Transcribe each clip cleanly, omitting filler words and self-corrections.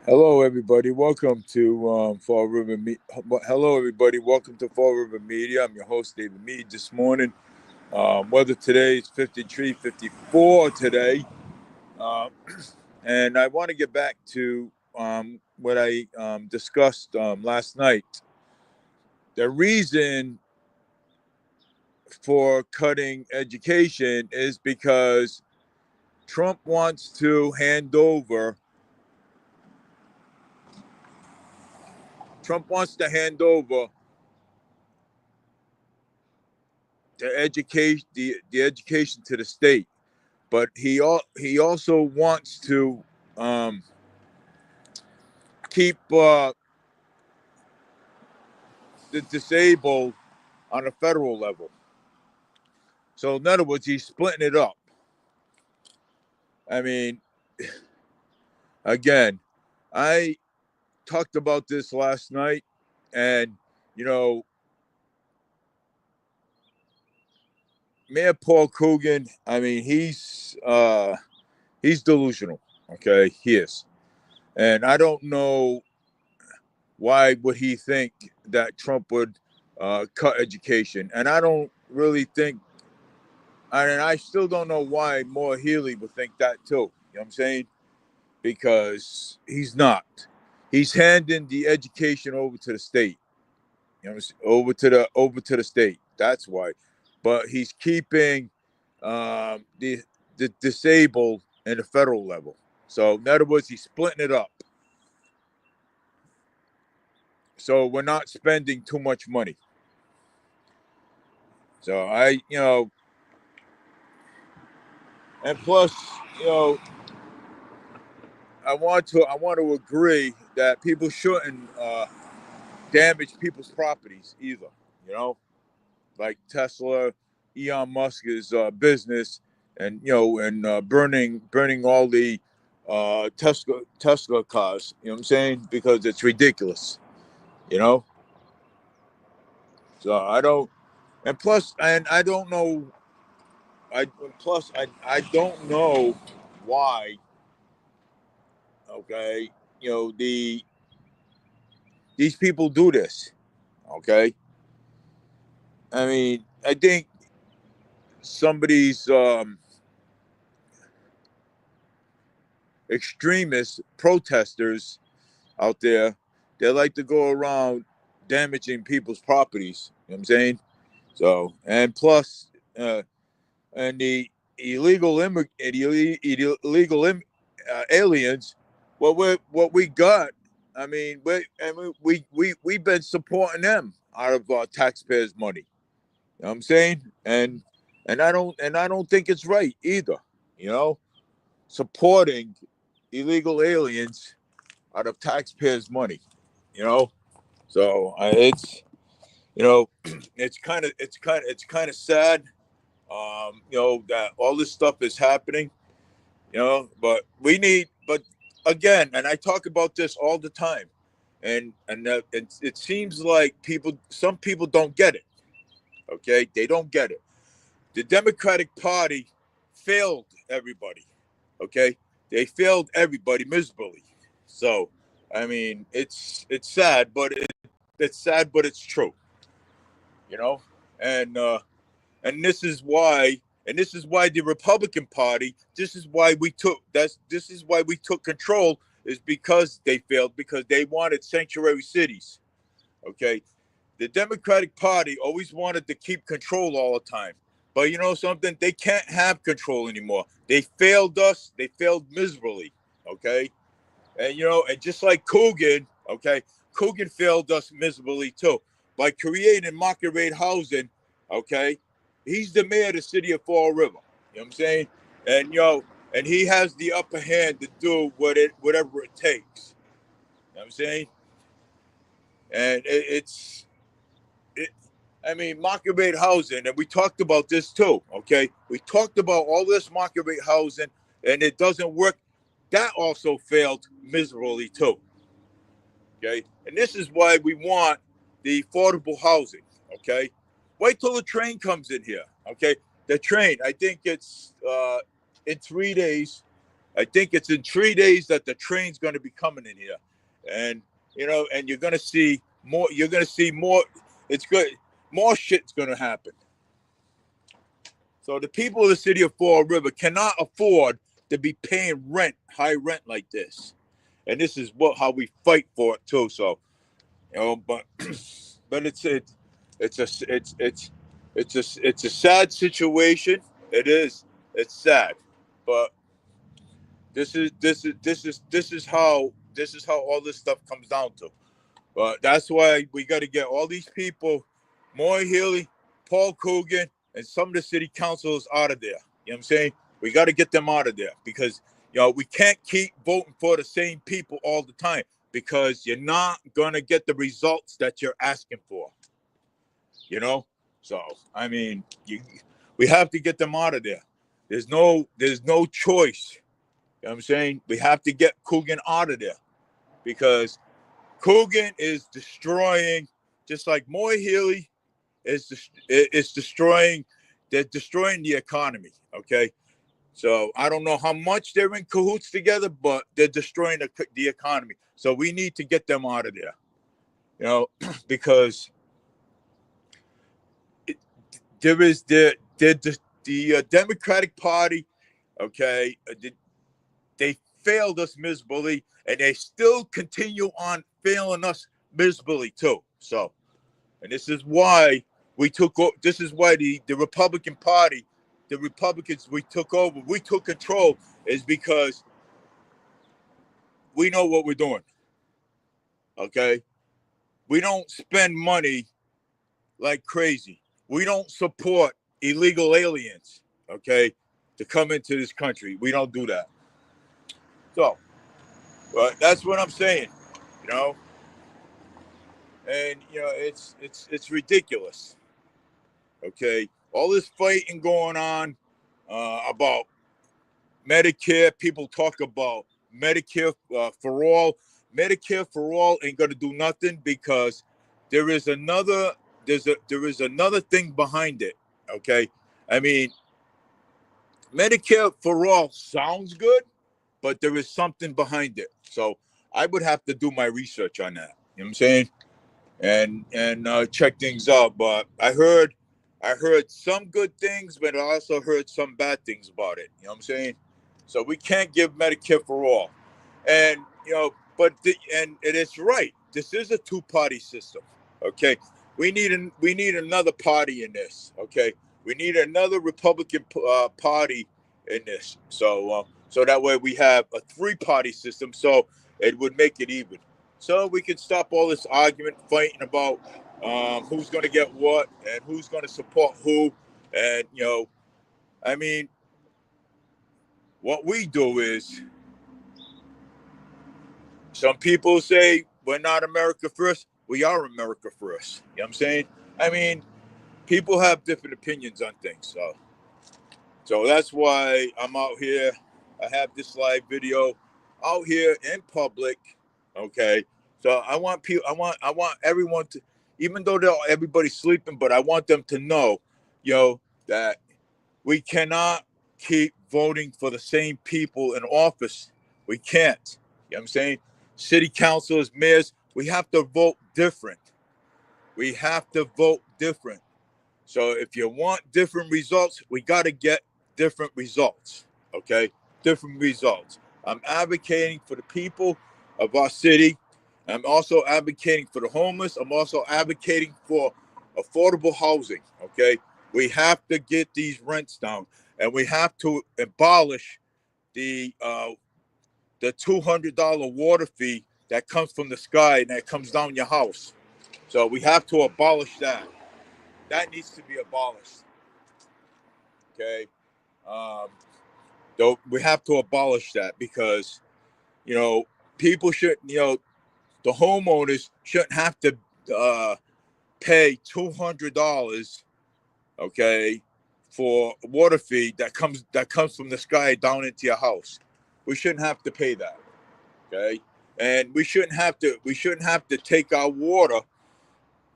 Hello, everybody. Welcome to Fall River. Hello, everybody. Welcome to Fall River Media. I'm your host, David Mead. This morning, weather today is 53, 54 today, uh, and I want to get back to what I discussed last night. The reason for cutting education is because Trump wants to hand over. Trump wants to hand over the education to the state, but he also wants to um, keep the disabled on a federal level. So in other words, he's splitting it up. I mean, again, I talked about this last night, and you know, Mayor Paul Coogan. I mean, he's delusional. Okay, he is, and I don't know why would he think that Trump would cut education? And I don't really think, and I still don't know why Maura Healey would think that too. You know what I'm saying? Because he's not. He's handing the education over to the state. You know, over to the state. That's why. But he's keeping the disabled in the federal level. So in other words, he's splitting it up. So we're not spending too much money. So and plus, you know, I want to agree that people shouldn't damage people's properties either. You know, like Tesla, Elon Musk's business, and burning all the Tesla cars. You know what I'm saying? Because it's ridiculous. You know, so I don't. And plus, and I don't know. I don't know why. Okay, these people do this. Okay, I mean, I think somebody's extremist protesters out there, they like to go around damaging people's properties. You know what I'm saying? So, and plus, and the aliens, what we got. We've been supporting them out of our taxpayers' money. You know what I'm saying? And I don't think it's right either. You know, supporting illegal aliens out of taxpayers' money. You know, so you know it's kind of sad. That all this stuff is happening. But again, and I talk about this all the time, and it seems like some people don't get it. Okay, they don't get it. The Democratic Party failed everybody. Okay, they failed everybody miserably. So, I mean, it's sad, but it's sad, but it's true. You know, and uh, and this is why the Republican Party. This is why we took control, is because they failed, because they wanted sanctuary cities. Okay, the Democratic Party always wanted to keep control all the time. But you know something? They can't have control anymore. They failed us. They failed miserably. Okay. And just like Coogan, okay, Coogan failed us miserably too by creating market rate housing. Okay. He's the mayor of the city of Fall River. You know what I'm saying? And and he has the upper hand to do whatever it takes. You know what I'm saying? And it, I mean, market rate housing, and we talked about this too. Okay, we talked about all this market rate housing, and it doesn't work. That also failed miserably too. Okay, and this is why we want the affordable housing. Okay, wait till the train comes in here. Okay, the train. I think it's in 3 days. I think it's in 3 days that the train's going to be coming in here, and and you're going to see more. You're going to see more. It's good. More shit's going to happen. So the people of the city of Fall River cannot afford to be paying high rent like this, and this is how we fight for it too. So, but it's a sad situation. It is. It's sad, but this is how all this stuff comes down to. But that's why we got to get all these people, Moy Healy, Paul Coogan, and some of the city councils out of there. You know what I'm saying? We got to get them out of there because, we can't keep voting for the same people all the time because you're not going to get the results that you're asking for. So, I mean, we have to get them out of there. There's no choice. You know what I'm saying? We have to get Coogan out of there because Coogan is destroying, just like Moy Healy is destroying. They're destroying the economy. Okay, so I don't know how much they're in cahoots together, but they're destroying the economy. So we need to get them out of there. Because there is the Democratic Party. Okay, they failed us miserably, and they still continue on failing us miserably too. So, and this is why this is why the Republican Party, the Republicans, we took control, is because we know what we're doing. Okay, we don't spend money like crazy. We don't support illegal aliens. Okay, to come into this country, we don't do that. So, but that's what I'm saying. And it's ridiculous. Okay, all this fighting going on about Medicare. People talk about Medicare for all. Medicare for all ain't gonna do nothing because there is another thing behind it. Okay, I mean, Medicare for all sounds good, but there is something behind it. So I would have to do my research on that. You know what I'm saying? And check things out. But I heard some good things, but I also heard some bad things about it. You know what I'm saying? So we can't give Medicare for all. And and it's right. This is a two-party system. Okay, we need another party in this. Okay, we need another Republican party in this. So that way we have a three-party system. So it would make it even. So we can stop all this argument, fighting about who's going to get what and who's going to support who. And I mean, what we do is, some people say we're not America first. We are America first. You know what I'm saying? I mean, people have different opinions on things. So that's why I'm out here. I have this live video out here in public. Okay. So I want everyone to, even though everybody's sleeping, but I want them to know, that we cannot keep voting for the same people in office. We can't. You know what I'm saying? City councilors, mayors, we have to vote different. We have to vote different. So if you want different results, we got to get different results. Okay? Different results. I'm advocating for the people of our city. I'm also advocating for the homeless. I'm also advocating for affordable housing. Okay? We have to get these rents down, and we have to abolish the $200 water fee that comes from the sky and that comes down your house. So we have to abolish that. That needs to be abolished. Okay. Though we have to abolish that because, people should, the homeowners shouldn't have to pay $200, okay, for a water fee that comes from the sky down into your house. We shouldn't have to pay that. Okay. And we shouldn't have to take our water.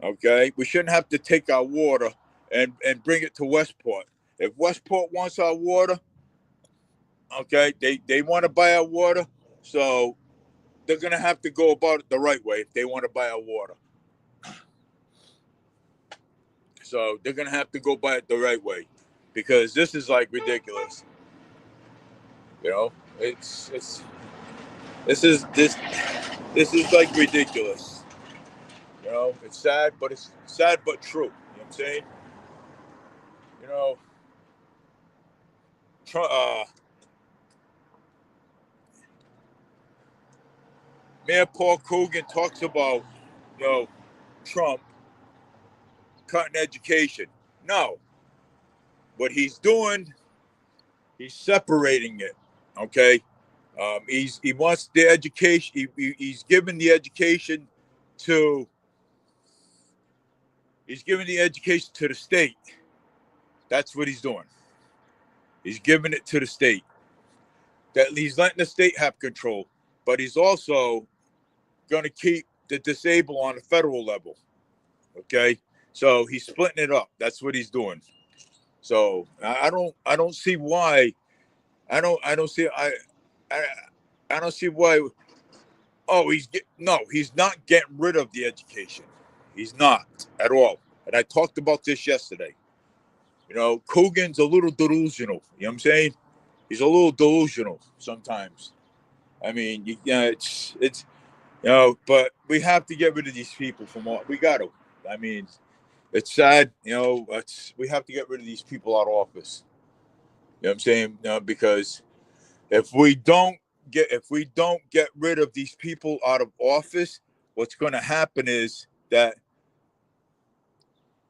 Okay. We shouldn't have to take our water and bring it to Westport. If Westport wants our water, Okay, they want to buy our water, so they're gonna have to go about it the right way if they want to buy our water. So they're gonna have to go by it the right way, because this is like ridiculous. You know, it's this is this is like ridiculous. You know, it's sad but true. You know what I'm saying? You know, uh, Mayor Paul Coogan talks about, you know, Trump cutting education. No, what he's doing, he's separating it. Okay, he wants the education. He's giving the education to he's giving the education to the state. That's what he's doing. He's giving it to the state. That he's letting the state have control, but he's also going to keep the disabled on the federal level. Okay, so he's splitting it up. That's what he's doing. So I don't see why I don't see I I don't see why. Oh, no, he's not getting rid of the education. He's not at all. And I talked about this yesterday. You know, Coogan's a little delusional. You know what I'm saying? He's a little delusional sometimes. I mean, yeah, it's but we have to get rid of these people from all. We got to. I mean, it's sad. We have to get rid of these people out of office. You know what I'm saying? Because if we don't get rid of these people out of office, what's going to happen is that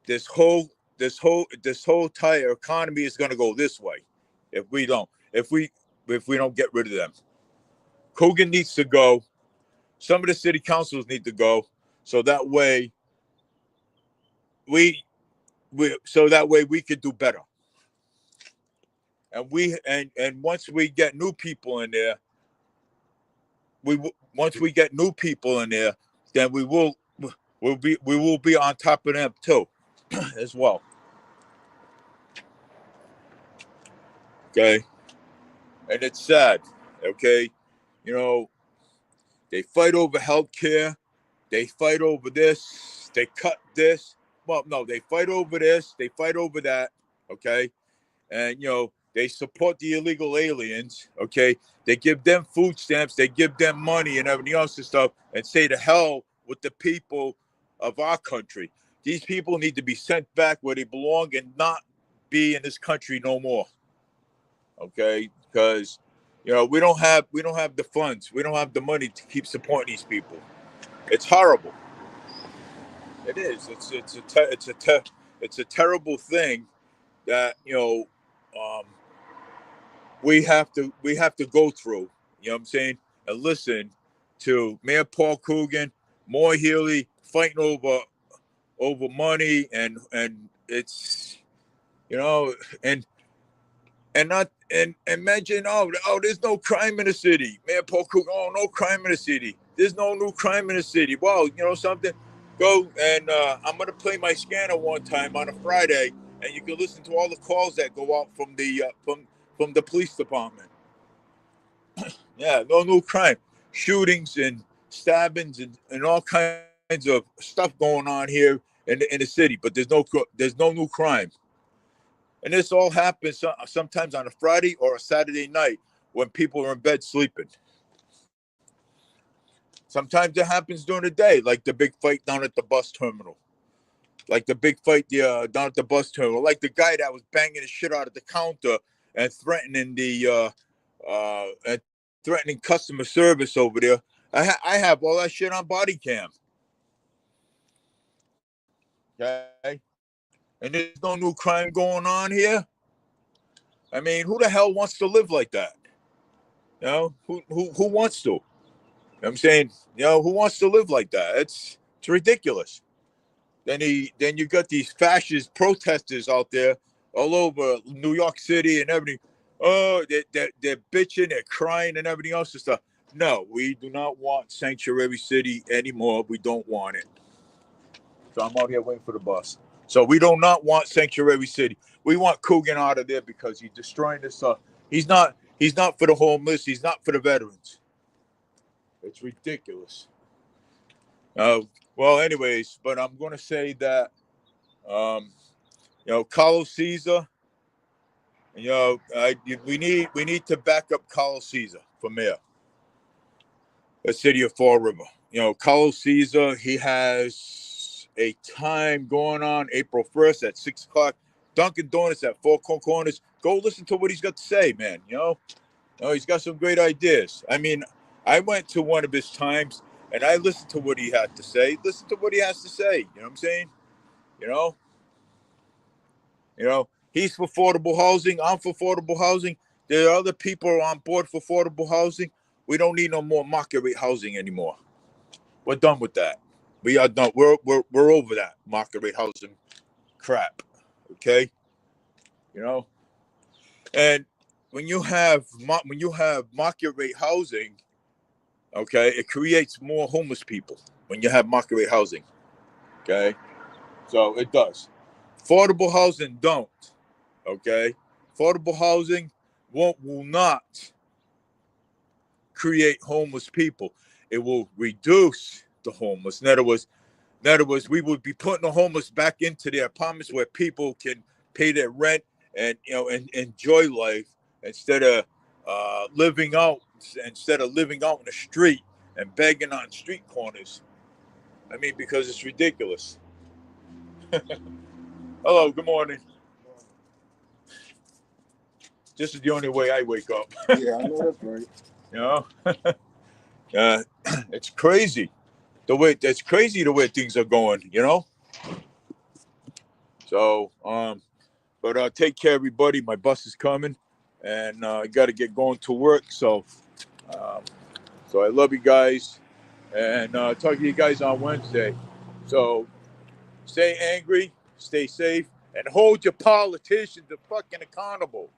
this whole entire economy is going to go this way. If we don't get rid of them, Coogan needs to go. Some of the city councils need to go, so that way we could do better. And once we get new people in there, then we will be on top of them too, as well. Okay, and it's sad. Okay, you know they fight over health care. They fight over this. They cut this. Well, no, they fight over this. They fight over that. Okay, and they support the illegal aliens. Okay, they give them food stamps. They give them money and everything else and stuff, and say to hell with the people of our country. These people need to be sent back where they belong and not be in this country no more. Okay, because we don't have the funds. We don't have the money to keep supporting these people. It's horrible. It is. It's a terrible thing that um, we have to go through. You know what I'm saying? And listen to Mayor Paul Coogan, Moore Healy fighting over money, and it's you know and not and imagine, there's no crime in the city. Mayor Paul Coogan, no crime in the city. There's no new crime in the city. Well, something. Go and I'm gonna play my scanner one time on a Friday, and you can listen to all the calls that go out from the police department. Yeah, no new crime, shootings and stabbings and all kinds of stuff going on here in the city. But there's no new crime, and this all happens sometimes on a Friday or a Saturday night when people are in bed sleeping. Sometimes it happens during the day, like the big fight down at the bus terminal. Like the big fight down at the bus terminal. Like the guy that was banging the shit out of the counter and threatening customer service over there. I have all that shit on body cam. Okay, and there's no new crime going on here. I mean, who the hell wants to live like that? Who wants to? I'm saying, who wants to live like that? It's ridiculous. Then you got these fascist protesters out there all over New York City and everything. Oh, they're bitching, they're crying and everything else and stuff. No, we do not want Sanctuary City anymore. We don't want it. So I'm out here waiting for the bus. So we do not want Sanctuary City. We want Coogan out of there because he's destroying this. He's not. He's not for the homeless. He's not for the veterans. It's ridiculous. Well, anyways, but I'm going to say that, Carlos Caesar, we need to back up Carlos Caesar for mayor. The city of Fall River. Carlos Caesar, he has a time going on April 1st at 6 o'clock. Dunkin' Donuts at Four Corners. Go listen to what he's got to say, man. He's got some great ideas. I mean, I went to one of his times and I listened to what he had to say. Listen to what he has to say. You know what I'm saying? He's for affordable housing. I'm for affordable housing. There are other people on board for affordable housing. We don't need no more market rate housing anymore. We're done with that. We are done. We're over that market rate housing crap. Okay. And when you have market rate housing, okay, it creates more homeless people when you have market rate housing. Okay. So it does. Affordable housing don't. Okay. Affordable housing will not create homeless people. It will reduce the homeless. In other words, we would be putting the homeless back into their apartments where people can pay their rent and and enjoy life instead of living out in the street and begging on street corners. I mean, because it's ridiculous. Hello, good morning. This is the only way I wake up. Yeah, I know that's right. It's crazy the way things are going. So, but take care, everybody. My bus is coming, and I got to get going to work. So I love you guys, and talk to you guys on Wednesday. So stay angry, stay safe, and hold your politicians fucking accountable.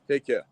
Take care.